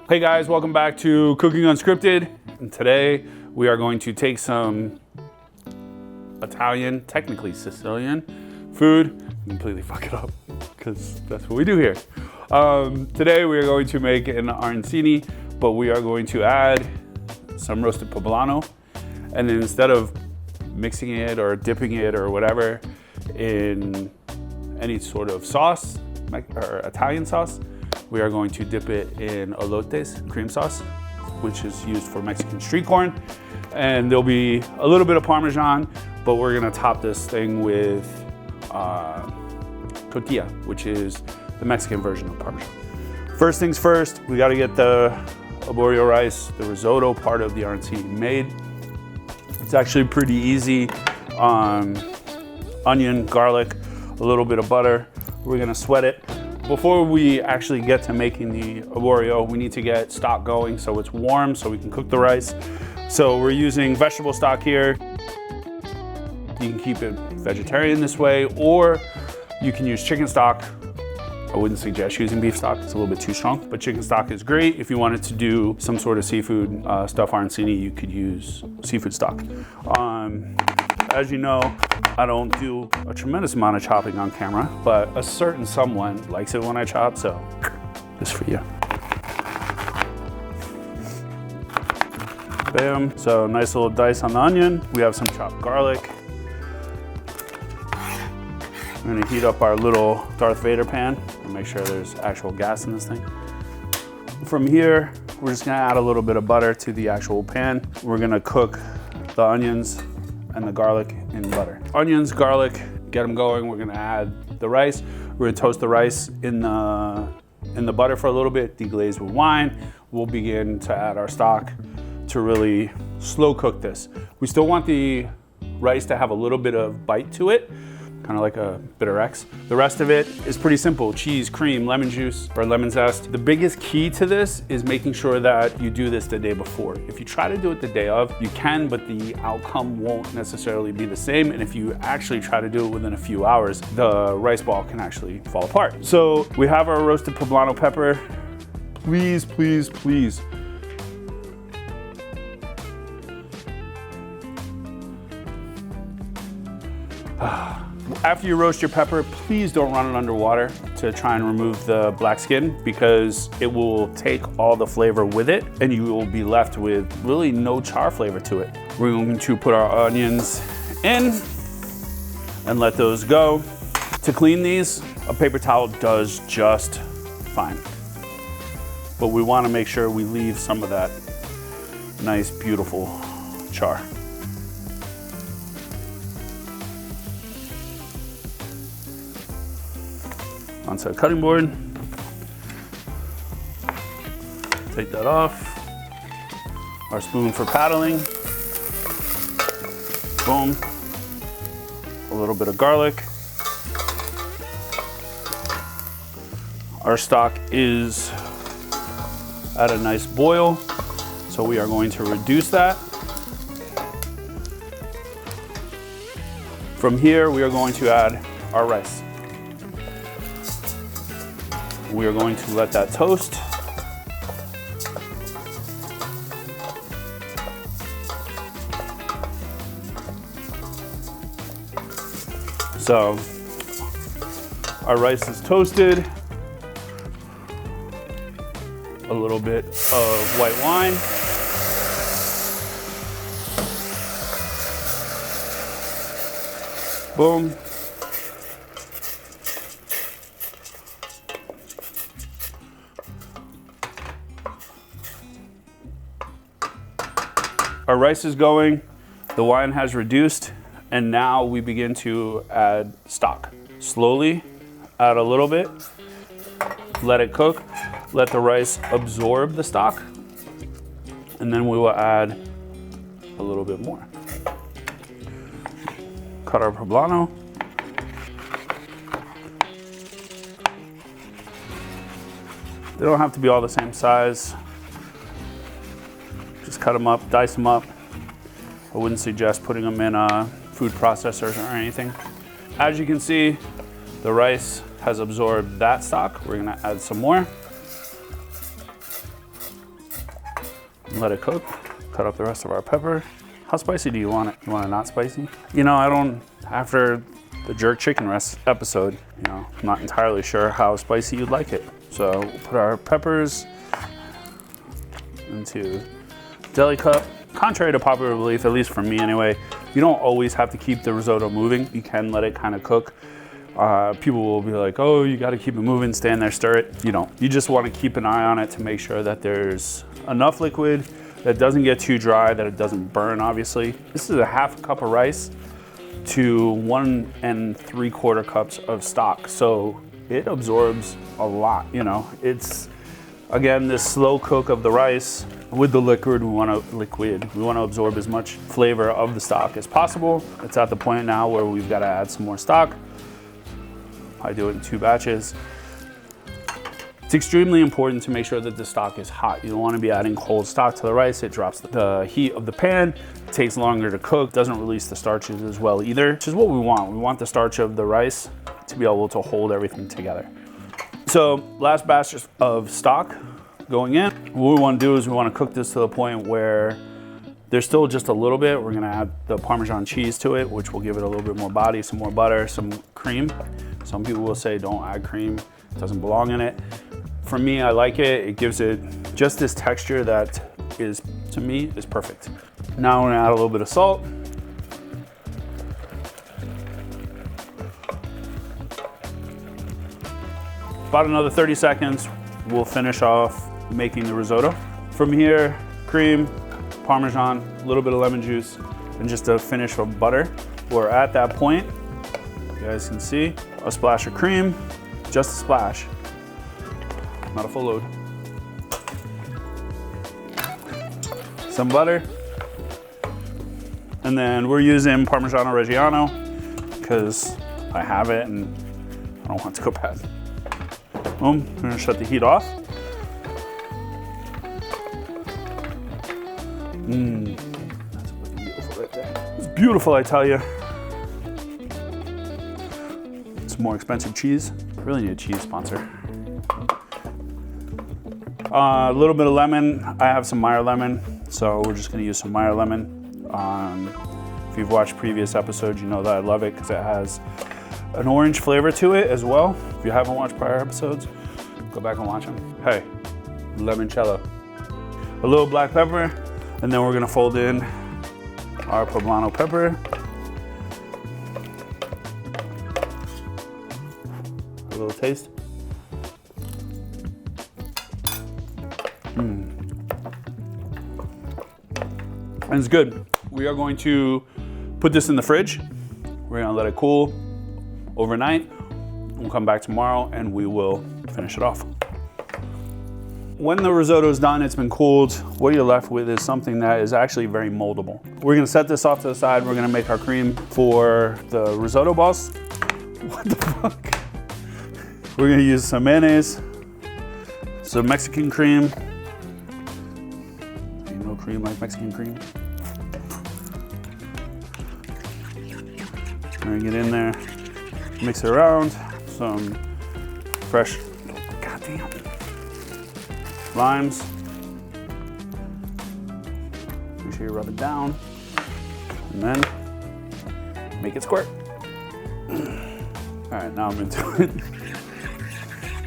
Hey guys, welcome back to Cooking Unscripted. And today we are going to take some Italian, technically Sicilian food, and completely fuck it up because that's what we do here. Today we are going to make an arancini, but we are going to add some roasted poblano, and then instead of mixing it or dipping it or whatever in any sort of sauce or Italian sauce, we are going to dip it in Elotes Cream sauce, which is used for Mexican street corn. And there'll be a little bit of Parmesan, but we're gonna top this thing with Cotija, which is the Mexican version of Parmesan. First things first, we gotta get the Arborio Rice, the risotto part of the arancini made. It's actually pretty easy. Onion, garlic, a little bit of butter. We're gonna sweat it. Before we actually get to making the arborio, we need to get stock going so it's warm so we can cook the rice. So we're using vegetable stock here. You can keep it vegetarian this way, or you can use chicken stock. I wouldn't suggest using beef stock, it's a little bit too strong, but chicken stock is great. If you wanted to do some sort of seafood stuff arancini, you could use seafood stock. As you know, I don't do a tremendous amount of chopping on camera, but a certain someone likes it when I chop, so this is for you. Bam, so nice little dice on the onion. We have some chopped garlic. I'm gonna heat up our little Darth Vader pan and make sure there's actual gas in this thing. From here, we're just gonna add a little bit of butter to the actual pan. We're gonna cook the onions and the garlic in butter. Onions, garlic, get them going. We're gonna add the rice. We're gonna toast the rice in the butter for a little bit, deglaze with wine. We'll begin to add our stock to really slow cook this. We still want the rice to have a little bit of bite to it, kind of like a bitter X. The rest of it is pretty simple: cheese, cream, lemon juice, or lemon zest. The biggest key to this is making sure that you do this the day before. If you try to do it the day of, you can, but the outcome won't necessarily be the same. And if you actually try to do it within a few hours, the rice ball can actually fall apart. So we have our roasted poblano pepper. Please, please, please. After you roast your pepper, please don't run it underwater to try and remove the black skin, because it will take all the flavor with it and you will be left with really no char flavor to it. We're going to put our onions in and let those go. To clean these, a paper towel does just fine. But we want to make sure we leave some of that nice, beautiful char. Onto a cutting board. Take that off. Our spoon for paddling. Boom. A little bit of garlic. Our stock is at a nice boil, so we are going to reduce that. From here, we are going to add our rice. We are going to let that toast. So our rice is toasted. A little bit of white wine. Boom. Our rice is going, the wine has reduced, and now we begin to add stock. Slowly add a little bit, let it cook, let the rice absorb the stock, and then we will add a little bit more. Cut our poblano. They don't have to be all the same size. Just cut them up, dice them up. I wouldn't suggest putting them in food processors or anything. As you can see, the rice has absorbed that stock. We're gonna add some more. let it cook. Cut up the rest of our pepper. How spicy do you want it? You want it not spicy? You know, I don't, after the jerk chicken episode, you know, I'm not entirely sure how spicy you'd like it. So we'll put our peppers into deli cup. Contrary to popular belief, at least for me anyway, you don't always have to keep the risotto moving. You can let it kind of cook. People will be like, oh, you got to keep it moving, stand there, stir it. You don't. You just want to keep an eye on it to make sure that there's enough liquid, that it doesn't get too dry, that it doesn't burn, obviously. This is a half cup of rice to 1 3/4 cups of stock. So it absorbs a lot, you know. It's, again, this slow cook of the rice with the liquid, we want to absorb as much flavor of the stock as possible. It's at the point now where we've got to add some more stock. I do it in 2 batches. It's extremely important to make sure that the stock is hot. You don't want to be adding cold stock to the rice. It drops the heat of the pan. It takes longer to cook. Doesn't release the starches as well either, which is what we want. We want the starch of the rice to be able to hold everything together. So last batch of stock going in. What we want to do is we want to cook this to the point where there's still just a little bit. We're going to add the Parmesan cheese to it, which will give it a little bit more body, some more butter, some cream. Some people will say don't add cream, it doesn't belong in it. For me, I like it. It gives it just this texture that is, to me, is perfect. Now I'm gonna add a little bit of salt. About another 30 seconds, we'll finish off making the risotto. From here, cream, Parmesan, a little bit of lemon juice, and just a finish of butter. We're at that point, you guys can see, a splash of cream, just a splash, not a full load. Some butter, and then we're using Parmigiano Reggiano because I have it and I don't want it to go bad. Boom, I'm gonna shut the heat off. That's looking beautiful right there. It's beautiful, I tell you. Some more expensive cheese. Really need a cheese sponsor. A little bit of lemon. I have some Meyer lemon, so we're just gonna use some Meyer lemon. If you've watched previous episodes, you know that I love it because it has an orange flavor to it as well. If you haven't watched prior episodes, go back and watch them. Hey, limoncello. A little black pepper, and then we're gonna fold in our Poblano pepper. A little taste. And it's good. We are going to put this in the fridge. We're gonna let it cool overnight. We'll come back tomorrow and we will finish it off. When the risotto is done, it's been cooled, what you're left with is something that is actually very moldable. We're gonna set this off to the side. We're gonna make our cream for the risotto balls. What the fuck? We're gonna use some mayonnaise, some Mexican cream. Ain't no cream like Mexican cream. Bring it in there, mix it around, some fresh, goddamn, limes. Make sure you rub it down, and then make it squirt. All right, now I'm into it.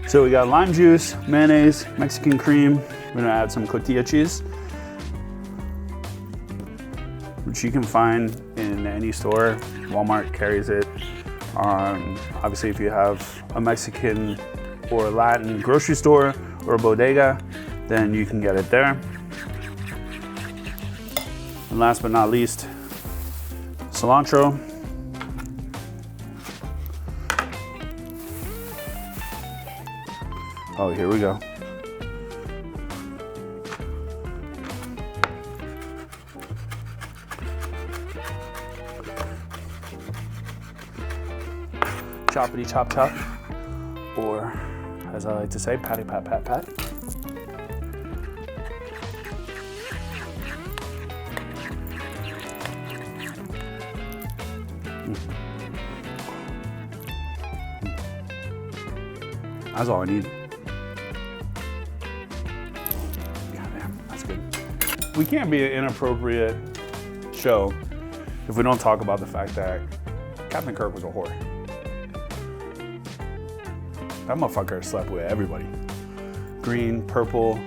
So we got lime juice, mayonnaise, Mexican cream. We're gonna add some Cotija cheese, which you can find in any store. Walmart carries it. Obviously, if you have a Mexican or Latin grocery store or a bodega, then you can get it there. And last but not least, cilantro. Oh, here we go. Choppity chop chop, or as I like to say, patty pat pat pat. That's all I need. Goddamn, that's good. we can't be an inappropriate show if we don't talk about the fact that Captain Kirk was a whore. That motherfucker slept with everybody. Green, purple,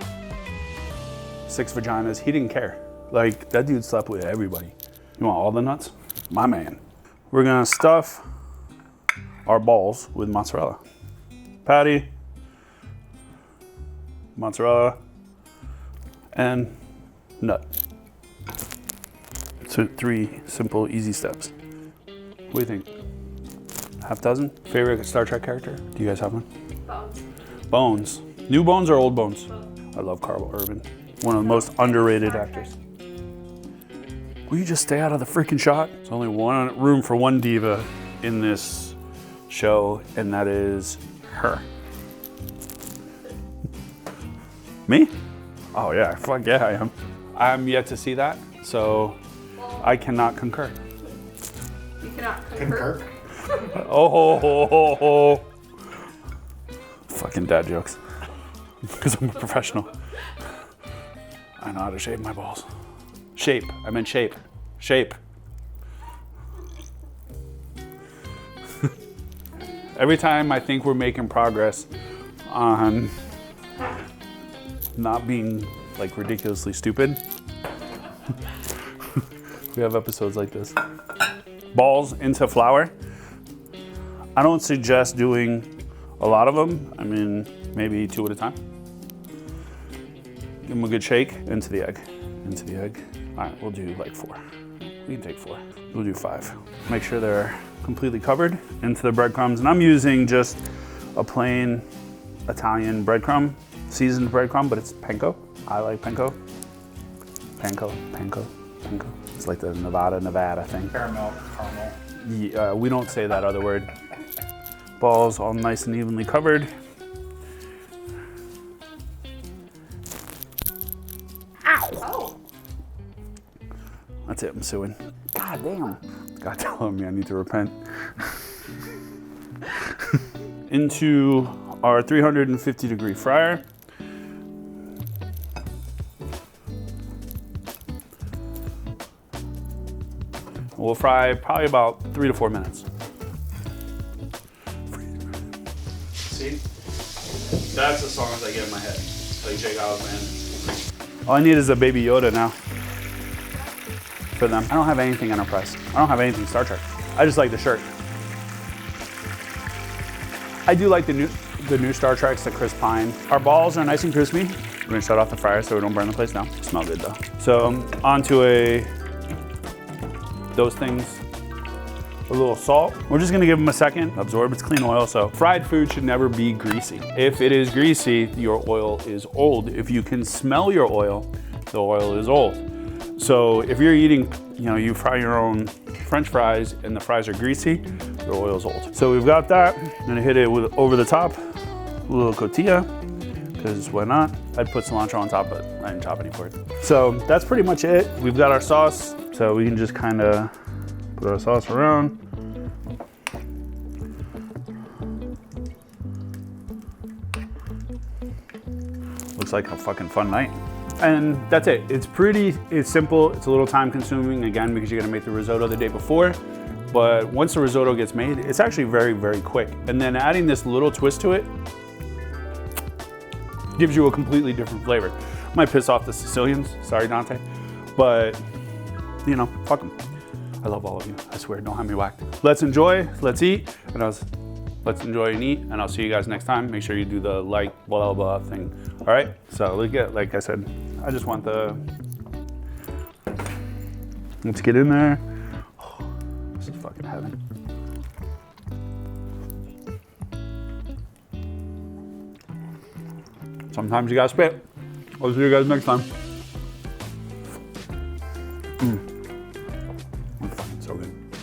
6 vaginas. He didn't care. Like, that dude slept with everybody. You want all the nuts? My man. We're gonna stuff our balls with mozzarella. Patty, mozzarella, and nut. So 3 simple, easy steps. What do you think? Half dozen? Favorite Star Trek character? Do you guys have one? Bones. Bones. New Bones or old Bones? Bones. I love Carl Urban. One of the most underrated actors. Will you just stay out of the freaking shot? There's only room for one diva in this show, and that is her. Me? Oh yeah, fuck yeah I am. I'm yet to see that, so I cannot concur. You cannot concur. Oh. Fucking dad jokes. Because I'm a professional. I know how to shave my balls. Shape. I meant shape. Shape. Every time I think we're making progress on not being like ridiculously stupid, we have episodes like this. Balls into flour. I don't suggest doing a lot of them. I mean, maybe 2 at a time. Give them a good shake into the egg. Into the egg. All right, we'll do like 4. We can take 4. We'll do 5. Make sure they're completely covered into the breadcrumbs. And I'm using just a plain Italian breadcrumb, seasoned breadcrumb, but it's panko. I like panko. Panko. It's like the Nevada thing. Caramel. Yeah, we don't say that other word. Balls all nice and evenly covered. Ow! Oh. That's it, I'm suing. God damn. God telling me I need to repent. Into our 350-degree fryer. We'll fry probably about 3 to 4 minutes. See? That's the songs I get in my head. Like Jake Osman. All I need is a Baby Yoda now. For them. I don't have anything Enterprise. I don't have anything Star Trek. I just like the shirt. I do like the new Star Treks, the Chris Pine. Our balls are nice and crispy. We're gonna shut off the fryer so we don't burn the place down. Smell good though. So onto those things, a little salt. We're just gonna give them a second, absorb its clean oil. So fried food should never be greasy. If it is greasy, your oil is old. If you can smell your oil, the oil is old. So if you're eating, you fry your own French fries and the fries are greasy, your oil's old. So we've got that. I'm gonna hit it with over the top, a little cotija, because why not? I'd put cilantro on top, but I didn't chop any for it. So that's pretty much it. We've got our sauce, so we can just kind of put our sauce around. Looks like a fucking fun night. And that's it. It's simple. It's a little time consuming, again, because you're gonna make the risotto the day before. But once the risotto gets made, it's actually very, very quick. And then adding this little twist to it gives you a completely different flavor. Might piss off the Sicilians, sorry Dante, but fuck them. I love all of you, I swear, don't have me whacked. Let's enjoy, let's eat, let's enjoy and eat, and I'll see you guys next time. Make sure you do the blah, blah, blah thing. All right, so like I said, I just want let's get in there. Oh, this is fucking heaven. Sometimes you gotta spit. I'll see you guys next time.